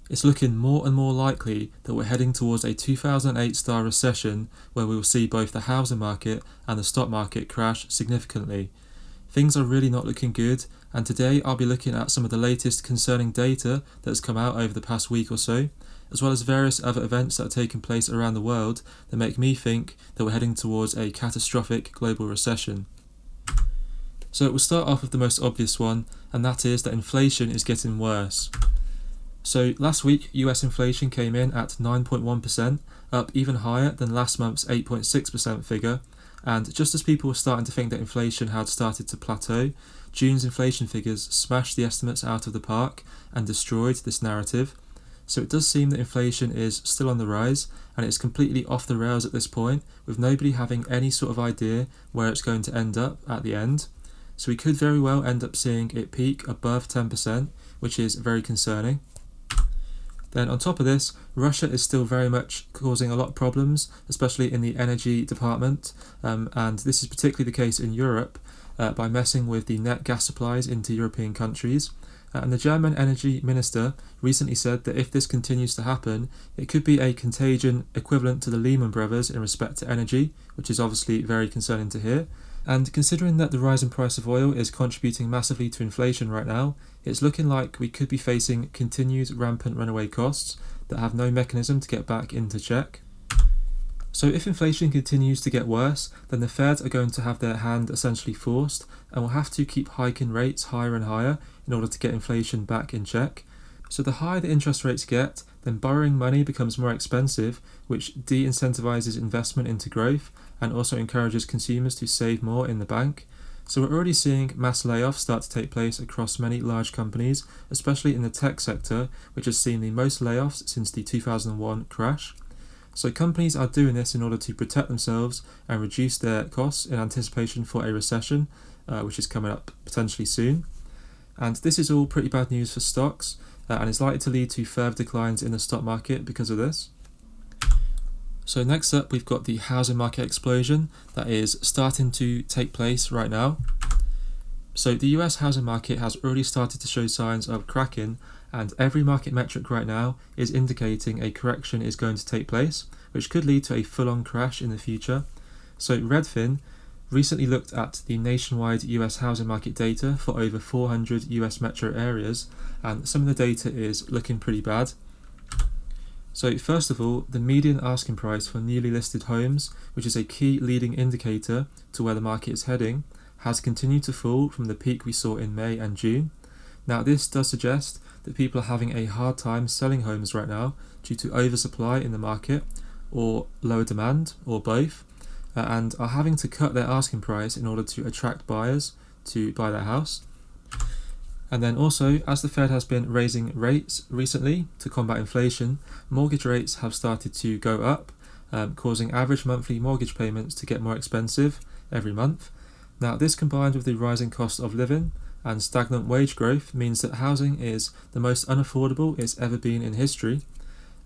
It's looking more and more likely that we're heading towards a 2008-style recession where we will see both the housing market and the stock market crash significantly. Things are really not looking good, and today I'll be looking at some of the latest concerning data that's come out over the past week or so, as well as various other events that are taking place around the world that make me think that we're heading towards a catastrophic global recession. So we'll start off with the most obvious one, and that is that inflation is getting worse. So last week, US inflation came in at 9.1%, up even higher than last month's 8.6% figure, and just as people were starting to think that inflation had started to plateau, June's inflation figures smashed the estimates out of the park and destroyed this narrative. So it does seem that inflation is still on the rise, and it's completely off the rails at this point, with nobody having any sort of idea where it's going to end up at the end. So we could very well end up seeing it peak above 10%, which is very concerning. Then on top of this, Russia is still very much causing a lot of problems, especially in the energy department, and this is particularly the case in Europe, by messing with the net gas supplies into European countries. And the German energy minister recently said that if this continues to happen, it could be a contagion equivalent to the Lehman Brothers in respect to energy, which is obviously very concerning to hear. And considering that the rising price of oil is contributing massively to inflation right now, it's looking like we could be facing continued rampant runaway costs that have no mechanism to get back into check. So if inflation continues to get worse, then the Fed are going to have their hand essentially forced and will have to keep hiking rates higher and higher in order to get inflation back in check. So the higher the interest rates get, then borrowing money becomes more expensive, which de-incentivizes investment into growth and also encourages consumers to save more in the bank. So we're already seeing mass layoffs start to take place across many large companies, especially in the tech sector, which has seen the most layoffs since the 2001 crash. So companies are doing this in order to protect themselves and reduce their costs in anticipation for a recession, which is coming up potentially soon. And this is all pretty bad news for stocks, and is likely to lead to further declines in the stock market because of this. So next up, we've got the housing market explosion that is starting to take place right now. So the US housing market has already started to show signs of cracking, and every market metric right now is indicating a correction is going to take place, which could lead to a full-on crash in the future. So Redfin recently looked at the nationwide US housing market data for over 400 US metro areas, and some of the data is looking pretty bad. So first of all, the median asking price for newly listed homes, which is a key leading indicator to where the market is heading, has continued to fall from the peak we saw in May and June. Now this does suggest that people are having a hard time selling homes right now due to oversupply in the market, or lower demand, or both, and are having to cut their asking price in order to attract buyers to buy their house. And then also, as the Fed has been raising rates recently to combat inflation, mortgage rates have started to go up, causing average monthly mortgage payments to get more expensive every month. Now this, combined with the rising cost of living and stagnant wage growth, means that housing is the most unaffordable it's ever been in history.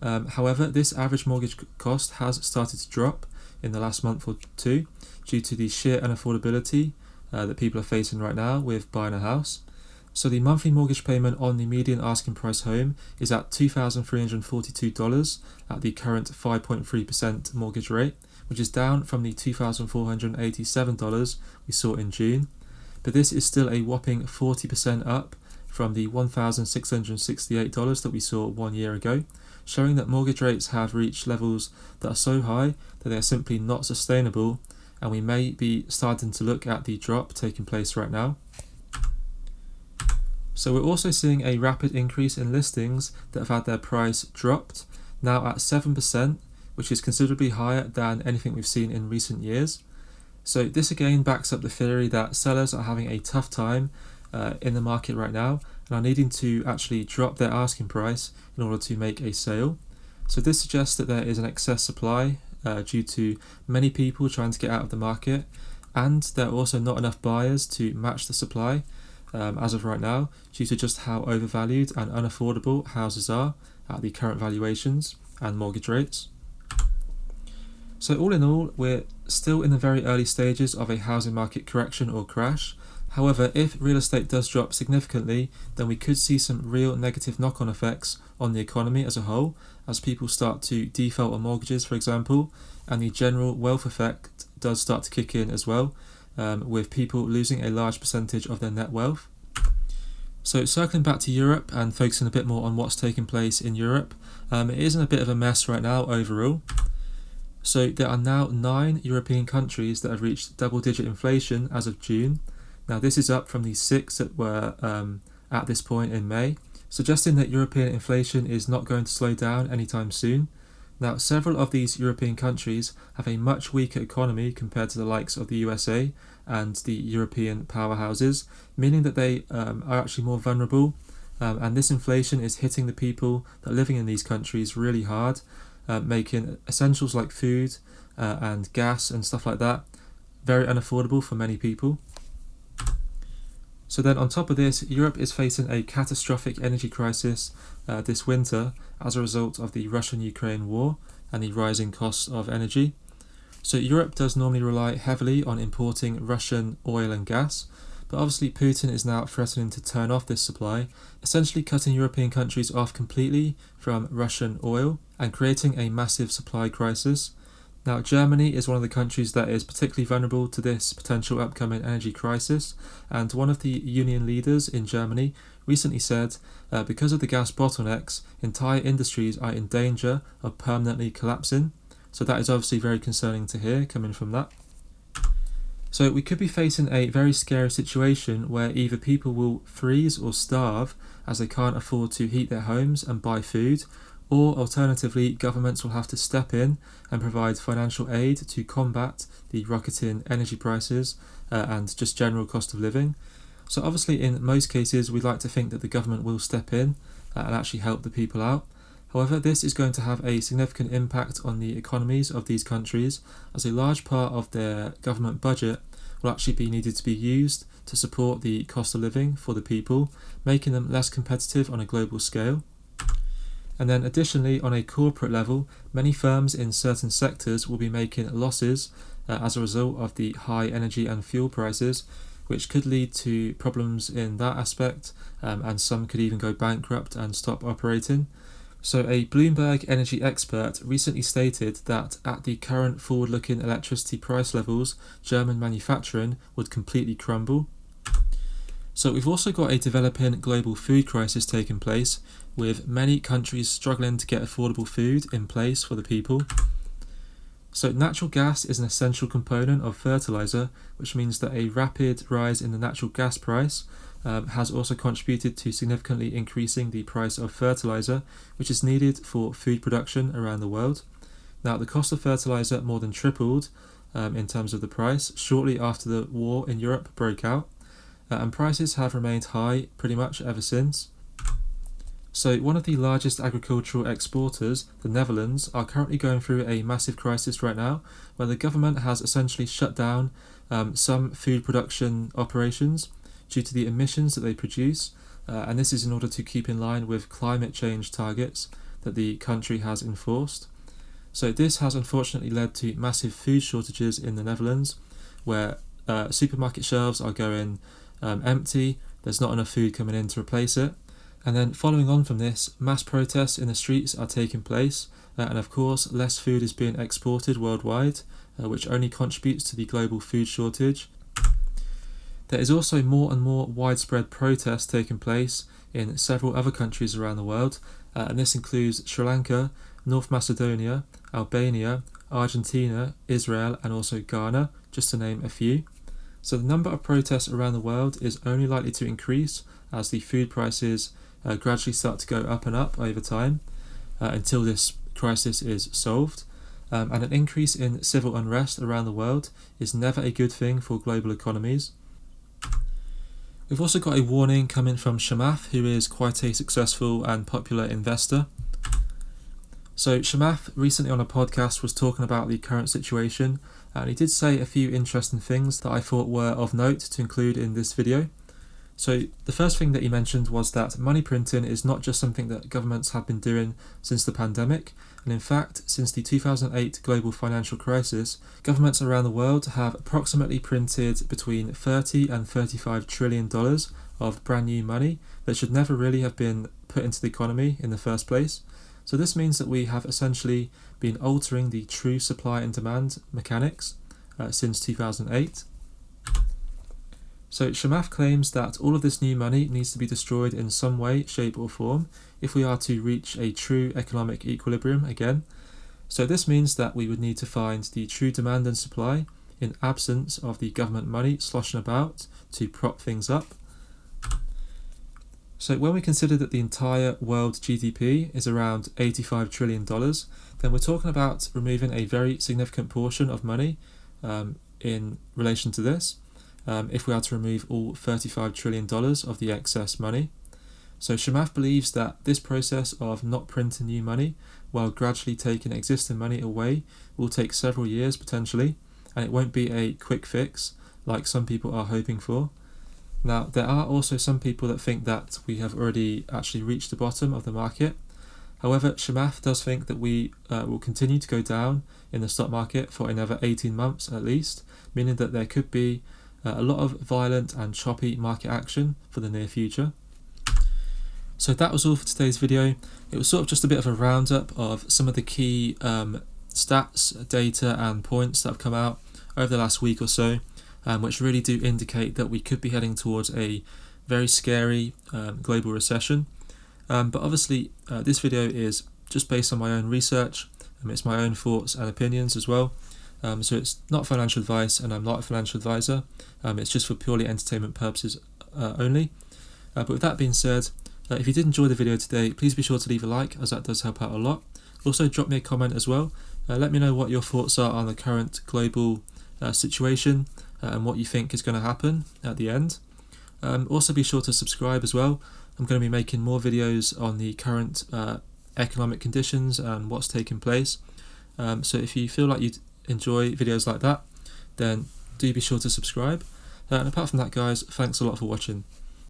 However, this average mortgage cost has started to drop in the last month or two due to the sheer unaffordability that people are facing right now with buying a house. So the monthly mortgage payment on the median asking price home is at $2,342 at the current 5.3% mortgage rate, which is down from the $2,487 we saw in June. But this is still a whopping 40% up from the $1,668 that we saw 1 year ago, showing that mortgage rates have reached levels that are so high that they are simply not sustainable, and we may be starting to look at the drop taking place right now. So we're also seeing a rapid increase in listings that have had their price dropped, now at 7%, which is considerably higher than anything we've seen in recent years. So this again backs up the theory that sellers are having a tough time in the market right now and are needing to actually drop their asking price in order to make a sale. So this suggests that there is an excess supply due to many people trying to get out of the market, and there are also not enough buyers to match the supply as of right now, due to just how overvalued and unaffordable houses are at the current valuations and mortgage rates. So all in all, we're still in the very early stages of a housing market correction or crash. However, if real estate does drop significantly, then we could see some real negative knock-on effects on the economy as a whole, as people start to default on mortgages, for example, and the general wealth effect does start to kick in as well, with people losing a large percentage of their net wealth. So circling back to Europe and focusing a bit more on what's taking place in Europe, it is in a bit of a mess right now overall. So there are now 9 European countries that have reached double-digit inflation as of June. Now this is up from the 6 that were at this point in May, suggesting that European inflation is not going to slow down anytime soon. Now several of these European countries have a much weaker economy compared to the likes of the USA and the European powerhouses, meaning that they are actually more vulnerable, and this inflation is hitting the people that are living in these countries really hard, making essentials like food and gas and stuff like that very unaffordable for many people. So then on top of this, Europe is facing a catastrophic energy crisis this winter as a result of the Russian-Ukraine war and the rising costs of energy. So Europe does normally rely heavily on importing Russian oil and gas, but obviously Putin is now threatening to turn off this supply, essentially cutting European countries off completely from Russian oil and creating a massive supply crisis. Now, Germany is one of the countries that is particularly vulnerable to this potential upcoming energy crisis, and one of the union leaders in Germany recently said because of the gas bottlenecks, entire industries are in danger of permanently collapsing. So that is obviously very concerning to hear coming from that. So we could be facing a very scary situation where either people will freeze or starve as they can't afford to heat their homes and buy food, or alternatively, governments will have to step in and provide financial aid to combat the rocketing energy prices and just general cost of living. So obviously in most cases we'd like to think that the government will step in and actually help the people out. However, this is going to have a significant impact on the economies of these countries, as a large part of their government budget will actually be needed to be used to support the cost of living for the people, making them less competitive on a global scale. And then additionally, on a corporate level, many firms in certain sectors will be making losses as a result of the high energy and fuel prices, which could lead to problems in that aspect, and some could even go bankrupt and stop operating. So a Bloomberg energy expert recently stated that at the current forward-looking electricity price levels, German manufacturing would completely crumble. So we've also got a developing global food crisis taking place, with many countries struggling to get affordable food in place for the people. So natural gas is an essential component of fertilizer, which means that a rapid rise in the natural gas price has also contributed to significantly increasing the price of fertilizer, which is needed for food production around the world. Now, the cost of fertilizer more than tripled in terms of the price shortly after the war in Europe broke out, and prices have remained high pretty much ever since. So one of the largest agricultural exporters, the Netherlands, are currently going through a massive crisis right now, where the government has essentially shut down some food production operations due to the emissions that they produce, and this is in order to keep in line with climate change targets that the country has enforced. So this has unfortunately led to massive food shortages in the Netherlands, where supermarket shelves are going empty, there's not enough food coming in to replace it. And then following on from this, mass protests in the streets are taking place, and of course less food is being exported worldwide, which only contributes to the global food shortage. There is also more and more widespread protests taking place in several other countries around the world, and this includes Sri Lanka, North Macedonia, Albania, Argentina, Israel, and also Ghana, just to name a few. So the number of protests around the world is only likely to increase as the food prices gradually start to go up and up over time until this crisis is solved. And an increase in civil unrest around the world is never a good thing for global economies. We've also got a warning coming from Chamath, who is quite a successful and popular investor. So Chamath recently on a podcast was talking about the current situation, and he did say a few interesting things that I thought were of note to include in this video. So the first thing that he mentioned was that money printing is not just something that governments have been doing since the pandemic, and in fact, since the 2008 global financial crisis, governments around the world have approximately printed between $30 and $35 trillion of brand new money that should never really have been put into the economy in the first place. So this means that we have essentially been altering the true supply and demand mechanics since 2008. So Chamath claims that all of this new money needs to be destroyed in some way, shape or form if we are to reach a true economic equilibrium again. So this means that we would need to find the true demand and supply in absence of the government money sloshing about to prop things up. So when we consider that the entire world GDP is around $85 trillion, then we're talking about removing a very significant portion of money in relation to this. If we are to remove all $35 trillion of the excess money. So Chamath believes that this process of not printing new money while gradually taking existing money away will take several years potentially, and it won't be a quick fix like some people are hoping for. Now, there are also some people that think that we have already actually reached the bottom of the market. However, Chamath does think that we will continue to go down in the stock market for another 18 months at least, meaning that there could be a lot of violent and choppy market action for the near future. So that was all for today's video. It was sort of just a bit of a roundup of some of the key stats, data and points that have come out over the last week or so, which really do indicate that we could be heading towards a very scary global recession. But obviously this video is just based on my own research, it's my own thoughts and opinions as well. So it's not financial advice and I'm not a financial advisor. It's just for purely entertainment purposes only. But with that being said, if you did enjoy the video today, please be sure to leave a like, as that does help out a lot. Also drop me a comment as well. Let me know what your thoughts are on the current global situation and what you think is going to happen at the end. Also be sure to subscribe as well. I'm going to be making more videos on the current economic conditions and what's taking place. So if you feel like you'd enjoy videos like that, then do be sure to subscribe. And apart from that, guys, thanks a lot for watching.